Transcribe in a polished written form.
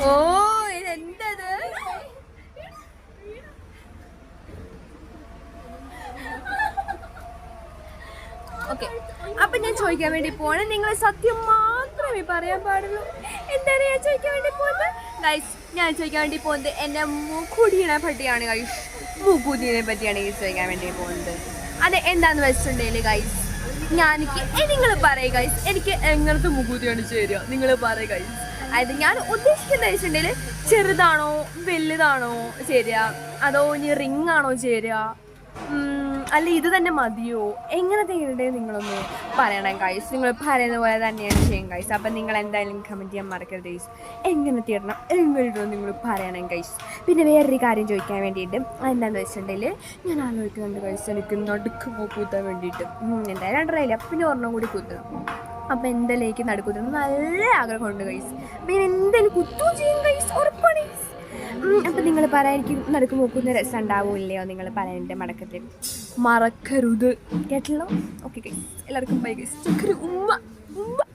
ഓ ഇതെന്തത്? Okay, അപ്പൊ ഞാൻ ചോദിക്കാൻ വേണ്ടി പോവാണ്. നിങ്ങൾ സത്യം മാത്രമേ പറയാൻ പാടുള്ളൂ. എന്താണ് ഞാൻ ചോദിക്കാൻ വേണ്ടി പോകുന്നത് ഗൈസ്? ഞാൻ ചോദിക്കാൻ വേണ്ടി പോകുന്നത് എന്നെ മൂക്കുടിയെ പറ്റിയാണ് ഗൈസ്. മൂക്കുതിനെ പറ്റിയാണ് ഈ ചോദിക്കാൻ വേണ്ടി പോകുന്നത്. അത് എന്താന്ന് വെച്ചിട്ടുണ്ടെങ്കിൽ ഗൈസ്, നിങ്ങൾ പറയുക ഗൈസ്, എനിക്ക് എങ്ങനത്തെ മുഖൂതിയാണ് ചേരുക? നിങ്ങൾ പറയുക ഗൈസ്. അതായത് ഞാൻ ഉദ്ദേശിക്കുന്നത് വെച്ചിട്ടുണ്ടെങ്കിൽ ചെറുതാണോ വലുതാണോ ചേരുക, അതോ ഇനി റിംഗ് ആണോ ചേരുക, അല്ല ഇത് തന്നെ മതിയോ? എങ്ങനത്തെ ഇടേ നിങ്ങളൊന്ന് പറയണം ഗൈസ്. നിങ്ങൾ പറയുന്ന പോലെ തന്നെയാണ് ചെയ്യും ഗൈസ്. അപ്പം നിങ്ങൾ എന്തായാലും കമൻറ്റ് ചെയ്യാൻ മറക്കരുത് ഗൈസ്. എങ്ങനത്തെ ഇടണം എങ്ങനെ നിങ്ങൾ പറയണം ഗൈസ്. പിന്നെ വേറൊരു കാര്യം ചോദിക്കാൻ വേണ്ടിയിട്ട് എന്താണെന്ന് വെച്ചിട്ടുണ്ടെങ്കിൽ ഞാൻ ആലോചിക്കുന്നുണ്ട് ഗൈസ്, എനിക്ക് നടുക്ക് കുത്താൻ വേണ്ടിയിട്ട്. എന്തായാലും രണ്ടരയില്ല, പിന്നെ ഒരെണ്ണം കൂടി കുത്തണം. അപ്പം എന്തായാലും എനിക്ക് നടുക്കുത്തണം നല്ല ആഗ്രഹമുണ്ട് ഗൈസ്. പിന്നെ എന്തായാലും കുത്തുകയും ചെയ്യും ഗൈസ്, ഉറപ്പാണ് ഗൈസ്. അപ്പം നിങ്ങൾ പറയാൻ എനിക്ക് നടുക്ക് നോക്കുന്ന രസം ഉണ്ടാവില്ലയോ? നിങ്ങൾ പറയാൻ്റെ മടക്കത്തിൽ മറക്കരുത് കേട്ടല്ലോ. ഓക്കെ ഗൈസ്, എല്ലാവർക്കും ബൈ ഗൈസ്. ഉമ്മ ഉമ്മ.